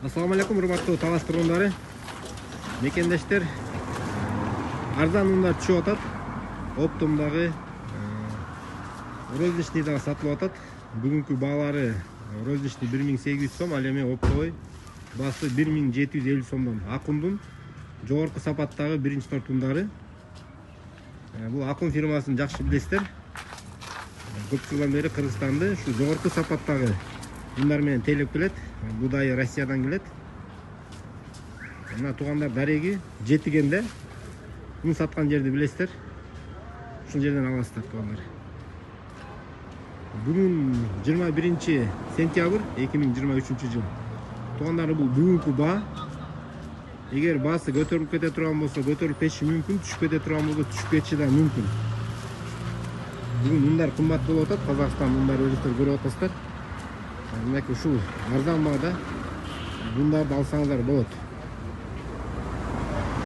Ассаламу алейкум, урматтуу талас тургундары, мекендештер. Арзан ундар түшүп атат. Оптомдагы розничный дагы сатылып атат. Бүгүнкү баалары розничный 1800 сом, ал эми оптовой баасы 1750 сомдон. Акундун жогорку сапаттагы биринчи сорт ундары. Бул Акун фирмасын жакшы билесиздер. Көп жылдан бери Кыргызстанды ушу жогорку сапаттагы ундар менен тейлеп келет. Будайы Россиядан келет. Мына туугандар дареги жетигенде ун саткан жерди билесиздер. Ушул жерден аласыздар туугандар. Бүгүн 21 сентябрь 2023 жыл. Туугандар, бул бүгүнкү баа. Эгер баасы көтөрүлүп кете турган болсо көтөрүлүп кетиши мүмкүн, түшүп кете турган болсо түшүп кетиши да мүмкүн. Бүгүн ундар кымбат болуп атат. Казакстан ундары өзүңүздөр көрүп атасыздар. Демек ушул арзан баада ундарды алсаңыздар болот.